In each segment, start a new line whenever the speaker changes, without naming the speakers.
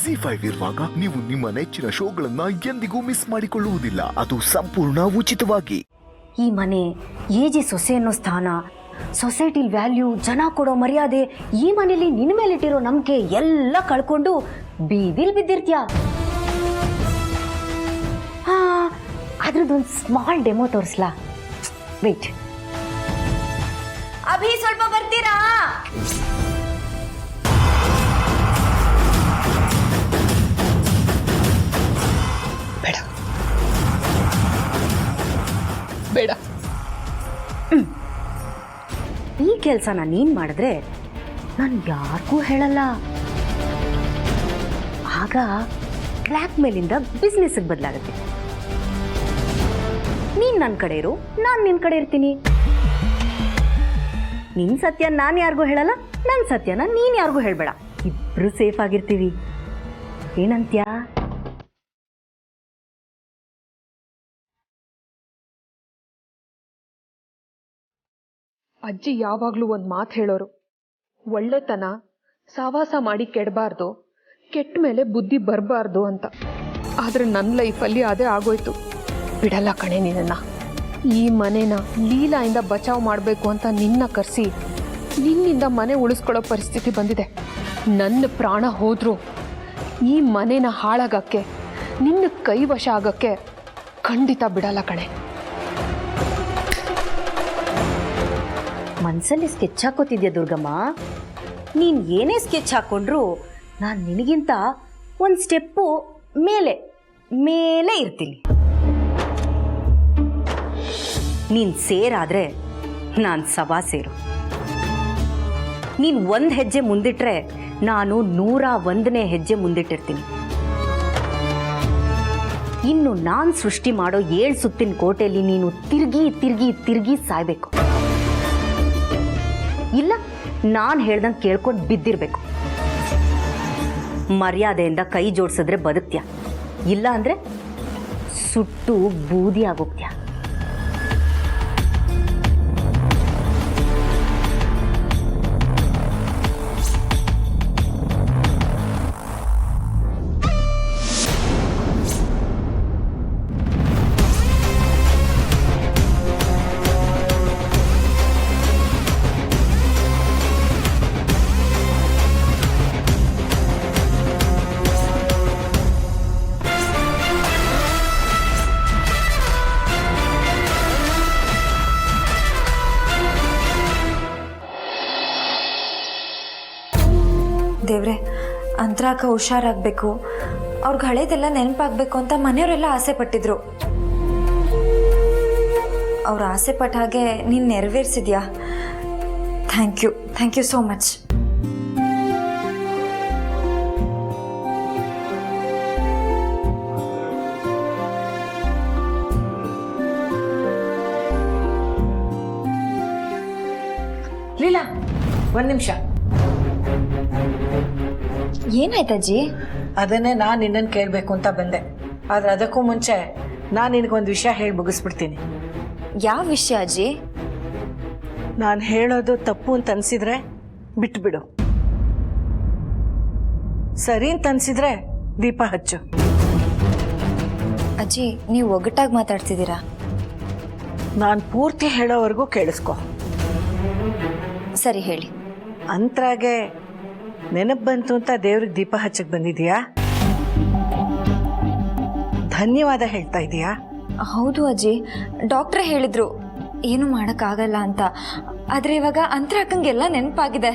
ZEE5 ಇರುವಾಗ ನೀವು ನಿಮ್ಮ ನೆಚ್ಚಿನ ಶೋಗಳನ್ನ ಎಂದಿಗೂ ಮಿಸ್ ಮಾಡಿಕೊಳ್ಳುವುದಿಲ್ಲ. ಅದು ಸಂಪೂರ್ಣ ಉಚಿತವಾಗಿ.
ಈ ಮನೆ, ಏಜಿ ಸೊಸೆ ಅನ್ನೋ ಸ್ಥಾನ, ಸೊಸೈಟಿಲ್ ವ್ಯಾಲ್ಯೂ, ಜನ ಕೊಡೋ ಮರ್ಯಾದೆ, ಈ ಮನೇಲಿ ನಿನ್ನ ಮೇಲಿಟ್ಟಿರೋ ನಂಬಿಕೆ ಎಲ್ಲ ಕಳ್ಕೊಂಡು ಬೀದಿಲ್ ಬಿದ್ದಿರ್ತೀಯ. ಹಾ, ಅದ್ರದ್ದೊಂದು ಸ್ಮಾಲ್ ಡೆಮೋ ತೋರಿಸ್ಲಾ? ವೇಟ್. ಅಭಿ, ಸ್ವಲ್ಪ ಬರ್ತೀರಾ?
ಬೇಡ ಬೇಡ.
ಈ ಕೆಲಸನ ನೀನ್ ಮಾಡಿದ್ರೆ ನಾನು ಯಾರಿಗೂ ಹೇಳಲ್ಲ. ಆಗ ಬ್ಲ್ಯಾಕ್ ಮೇಲಿಂದ ಬಿಸ್ನೆಸ್ಗೆ ಬದಲಾಗುತ್ತೆ. ನೀನ್ ನನ್ನ ಕಡೆ ಇರು, ನಾನು ನಿನ್ನ ಕಡೆ ಇರ್ತೀನಿ. ನಿನ್ ಸತ್ಯ ನಾನು ಯಾರಿಗೂ ಹೇಳಲ್ಲ, ನನ್ನ ಸತ್ಯನ ನೀನ್ ಯಾರಿಗೂ ಹೇಳ್ಬೇಡ. ಇಬ್ರು ಸೇಫ್ ಆಗಿರ್ತೀವಿ. ಏನಂತ್ಯಾ?
ಅಜ್ಜಿ ಯಾವಾಗ್ಲೂ ಒಂದು ಮಾತು ಹೇಳೋರು, ಒಳ್ಳೆತನ ಸಾವಾಸ ಮಾಡಿ ಕೆಡಬಾರ್ದು, ಕೆಟ್ಟ ಮೇಲೆ ಬುದ್ಧಿ ಬರಬಾರ್ದು ಅಂತ. ಆದ್ರೆ ನನ್ನ ಲೈಫಲ್ಲಿ ಅದೇ ಆಗೋಯ್ತು. ಬಿಡಲ್ಲ ಕಣೆ ನಿನ್ನ. ಈ ಮನೇನ ಲೀಲಾಯಿಂದ ಬಚಾವ್ ಮಾಡಬೇಕು ಅಂತ ನಿನ್ನ ಕರೆಸಿ ನಿನ್ನಿಂದ ಮನೆ ಉಳಿಸ್ಕೊಳ್ಳೋ ಪರಿಸ್ಥಿತಿ ಬಂದಿದೆ. ನನ್ನ ಪ್ರಾಣ ಹೋದ್ರೂ ಈ ಮನೇನ ಹಾಳಾಗಕ್ಕೆ, ನಿನ್ನ ಕೈವಶ ಆಗಕ್ಕೆ ಖಂಡಿತ ಬಿಡಲ್ಲ ಕಣೆ.
ಮನ್ಸಲ್ಲಿ ಸ್ಕೆಚ್ ಹಾಕೋತಿದ್ಯಾ ದುರ್ಗಮ್ಮ? ನೀನ್ ಏನೇ ಸ್ಕೆಚ್ ಹಾಕೊಂಡ್ರು ನಾನು ನಿನಗಿಂತ ಒಂದು ಸ್ಟೆಪ್ಪು ಮೇಲೆ ಮೇಲೆ ಇರ್ತೀನಿ. ನೀನ್ ಸೇರಾದ್ರೆ ನಾನು ಸಭಾ ಸೇರು. ನೀನ್ ಒಂದು ಹೆಜ್ಜೆ ಮುಂದಿಟ್ರೆ ನಾನು 101ನೇ ಹೆಜ್ಜೆ ಮುಂದಿಟ್ಟಿರ್ತೀನಿ. ಇನ್ನು ನಾನು ಸೃಷ್ಟಿ ಮಾಡೋ 7 ಸುತ್ತಿನ ಕೋಟೆಯಲ್ಲಿ ನೀನು ತಿರುಗಿ ತಿರುಗಿ ತಿರುಗಿ ಸಾಯ್ಬೇಕು. ಇಲ್ಲ, ನಾನು ಹೇಳ್ದಂಗೆ ಕೇಳ್ಕೊಂಡು ಬಿದ್ದಿರ್ಬೇಕು. ಮರ್ಯಾದೆಯಿಂದ ಕೈ ಜೋಡಿಸಿದ್ರೆ ಬದುಕ್ತ್ಯಾ, ಇಲ್ಲ ಅಂದ್ರೆ ಸುಟ್ಟು ಬೂದಿ ಆಗೋಗ್ತ್ಯಾ.
ದೇವ್ರೆ, ಅಂತರಾಕ ಹುಷಾರಾಗಬೇಕು, ಅವ್ರಿಗೆ ಹಳೇದೆಲ್ಲ ನೆನಪಾಗಬೇಕು ಅಂತ ಮನೆಯವರೆಲ್ಲ ಆಸೆ ಪಟ್ಟಿದ್ರು. ಅವ್ರ ಆಸೆ ಪಟ್ಟ ಹಾಗೆ ನೀನು ನೆರವೇರಿಸಿದ್ಯಾ. Thank you so much.
Leela, ಒಂದು ನಿಮಿಷ.
ಏನಾಯ್ತಜ್ಜಿ?
ಅದನ್ನೇ ನಾನು ನಿನ್ನನ್ನು ಕೇಳಬೇಕು ಅಂತ ಬಂದೆ. ಆದ್ರೆ ಅದಕ್ಕೂ ಮುಂಚೆ ನಾನು ನಿನಗೊಂದು ವಿಷಯ ಹೇಳಿ ಮುಗಿಸ್ಬಿಡ್ತೀನಿ.
ಯಾವ ವಿಷಯ ಅಜ್ಜಿ?
ನಾನು ಹೇಳೋದು ತಪ್ಪು ಅಂತ ಅನ್ಸಿದ್ರೆ ಬಿಟ್ಬಿಡು, ಸರಿ ಅಂತ ಅನ್ಸಿದ್ರೆ ದೀಪ ಹಚ್ಚು.
ಅಜ್ಜಿ, ನೀವು ಒಗ್ಗಟ್ಟಾಗಿ ಮಾತಾಡ್ತಿದ್ದೀರಾ?
ನಾನು ಪೂರ್ತಿ ಹೇಳೋವರೆಗೂ ಕೇಳಿಸ್ಕೊ.
ಸರಿ, ಹೇಳಿ.
ಅಂತರಾಗೆ ನೆನಪು ಬಂತು ಅಂತ ದೇವ್ರಿಗೆ ದೀಪ ಹಚ್ಚಕ್ಕೆ ಬಂದಿದ್ಯಾ? ಧನ್ಯವಾದ ಹೇಳ್ತಾ ಇದೀಯಾ?
ಹೌದು ಅಜ್ಜಿ, ಡಾಕ್ಟ್ರೇ ಹೇಳಿದ್ರು ಏನು ಮಾಡೋಕ್ಕಾಗಲ್ಲ ಅಂತ. ಆದರೆ ಇವಾಗ ಅಂತರಾಕಂಗೆಲ್ಲ ನೆನಪಾಗಿದೆ.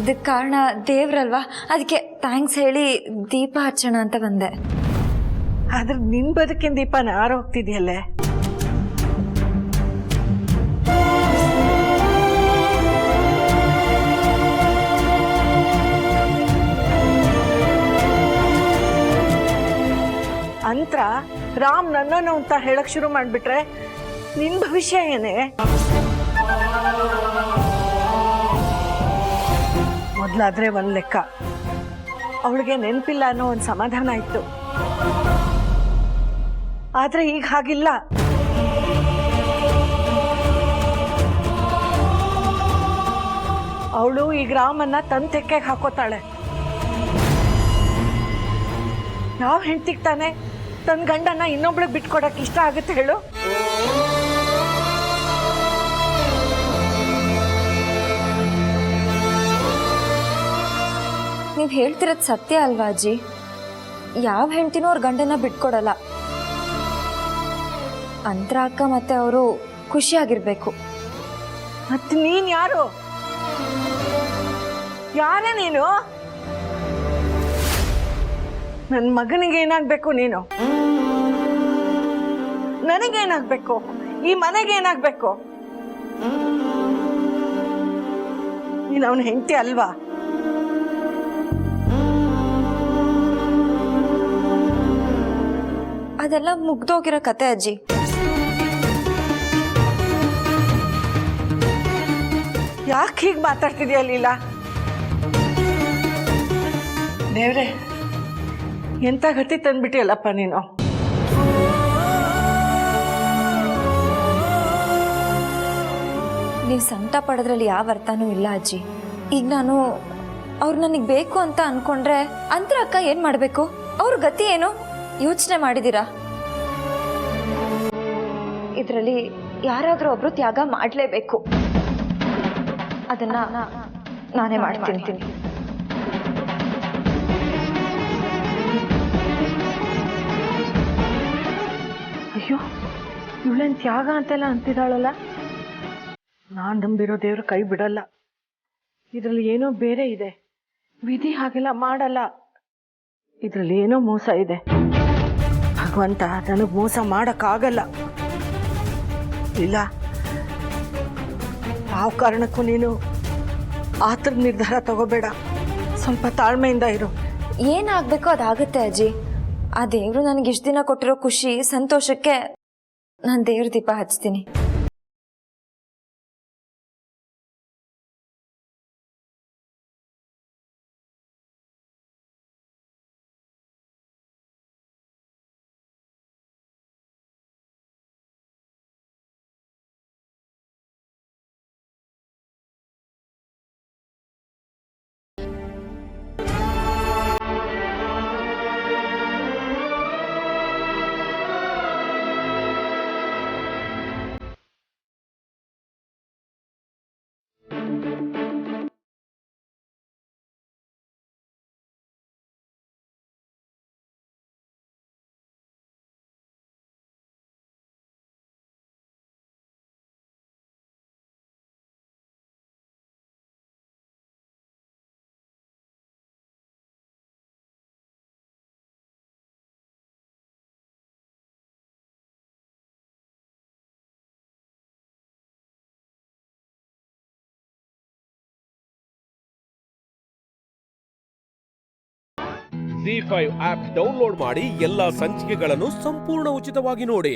ಇದಕ್ಕೆ ಕಾರಣ ದೇವ್ರಲ್ವಾ, ಅದಕ್ಕೆ ಥ್ಯಾಂಕ್ಸ್ ಹೇಳಿ ದೀಪ ಹಚ್ಚೋಣ ಅಂತ ಬಂದೆ.
ಆದ್ರೆ ನಿನ್ನ ಬದುಕಿನ ದೀಪನ ಆರು ಹೋಗ್ತಿದ್ಯಲ್ಲೇ. ಅಂತರ ರಾಮ್ ನನ್ನನು ಅಂತ ಹೇಳಕ್ ಶುರು ಮಾಡ್ಬಿಟ್ರೆ ನಿನ್ ಭವಿಷ್ಯ ಏನೇ? ಮೊದ್ಲಾದ್ರೆ ಒಂದ್ ಲೆಕ್ಕ, ಅವಳಿಗೆ ನೆನಪಿಲ್ಲ ಅನ್ನೋ ಒಂದು ಸಮಾಧಾನ ಇತ್ತು. ಆದ್ರೆ ಈಗ ಹಾಗಿಲ್ಲ. ಅವಳು ಈಗ ರಾಮನ್ನ ತನ್ನ ತೆಕ್ಕೆಗೆ ಹಾಕೋತಾಳೆ. ಯಾವ ಹೆಂಡ್ತಿಗೆ ತಾನೆ ತನ್ನ ಗಂಡನ ಇನ್ನೊಬ್ಳಿಗೆ ಬಿಟ್ಕೊಡಕ್ಕೆ ಇಷ್ಟ ಆಗುತ್ತೆ ಹೇಳು?
ನೀವು ಹೇಳ್ತಿರೋದು ಸತ್ಯ ಅಲ್ವಾ ಅಜ್ಜಿ? ಯಾವ ಹೆಂಡ್ತಿನೂ ಅವ್ರ ಗಂಡನ ಬಿಟ್ಕೊಡಲ್ಲ. ಅಂತರ ಅಕ್ಕ ಮತ್ತೆ ಅವರು ಖುಷಿಯಾಗಿರ್ಬೇಕು.
ಮತ್ತೆ ನೀನ್ ಯಾರು? ಯಾರೇ ನೀನು? ನನ್ನ ಮಗನಿಗೆ ಏನಾಗ್ಬೇಕು ನೀನು? ನನಗೇನಾಗ್ಬೇಕು? ಈ ಮನೆಗೆ ಏನಾಗ್ಬೇಕು? ನೀನು ಅವನ ಹೆಂಡತಿ ಅಲ್ವಾ?
ಅದೆಲ್ಲ ಮುಗ್ದೋಗಿರೋ ಕತೆ ಅಜ್ಜಿ.
ಯಾಕೆ ಹೀಗೆ ಮಾತಾಡ್ತಿದ್ಯಾ ಲೀಲಾ? ದೇವ್ರೆ, ಎಂತ ಗತಿ ತಂದ್ಬಿಟ್ಟಿಯಲ್ಲಪ್ಪ ನೀನು.
ನೀವು ಸಂಕಟ ಪಡೋದ್ರಲ್ಲಿ ಯಾವ ಅರ್ಥನೂ ಇಲ್ಲ ಅಜ್ಜಿ. ಈಗ ನಾನು ಅವ್ರು ನನಗೆ ಬೇಕು ಅಂತ ಅನ್ಕೊಂಡ್ರೆ ಅಂತರ ಅಕ್ಕ ಏನು ಮಾಡಬೇಕು? ಅವ್ರ ಗತಿ ಏನು ಯೋಚನೆ ಮಾಡಿದ್ದೀರಾ? ಇದರಲ್ಲಿ ಯಾರಾದರೂ ಒಬ್ರು ತ್ಯಾಗ ಮಾಡಲೇಬೇಕು. ಅದನ್ನ ನಾನೇ ಮಾಡ್ತೀನಿ.
ಅಯ್ಯೋ, ಇವಳೇನು ತ್ಯಾಗ ಅಂತೆಲ್ಲ ಅಂತಿದ್ದಾಳಲ್ಲ. ನಾನು ನಂಬಿರೋ ದೇವ್ರ ಕೈ ಬಿಡಲ್ಲ. ಇದರಲ್ಲಿ ಏನೋ ಬೇರೆ ಇದೆ. ವಿಧಿ ಹಾಗೆಲ್ಲ ಮಾಡಲ್ಲ. ಇದರಲ್ಲಿ ಏನೋ ಮೋಸ ಇದೆ. ಭಗವಂತ ನನಗೆ ಮೋಸ ಮಾಡೋಕ್ಕಾಗಲ್ಲ. ಇಲ್ಲ, ಯಾವ ಕಾರಣಕ್ಕೂ ನೀನು ಆತರ ನಿರ್ಧಾರ ತಗೋಬೇಡ. ಸ್ವಲ್ಪ ತಾಳ್ಮೆಯಿಂದ ಇರು.
ಏನಾಗಬೇಕೋ ಅದಾಗುತ್ತೆ ಅಜ್ಜಿ. ಆ ದೇವರು ನನಗೆ ಇಷ್ಟು ದಿನ ಕೊಟ್ಟಿರೋ ಖುಷಿ ಸಂತೋಷಕ್ಕೆ ನಾನು ದೇವ್ರ ದೀಪ ಹಚ್ತೀನಿ.
ZEE5 ಆಪ್ ಡೌನ್ಲೋಡ್ ಮಾಡಿ ಎಲ್ಲಾ ಸಂಚಿಕೆಗಳನ್ನು ಸಂಪೂರ್ಣ ಉಚಿತವಾಗಿ ನೋಡಿ.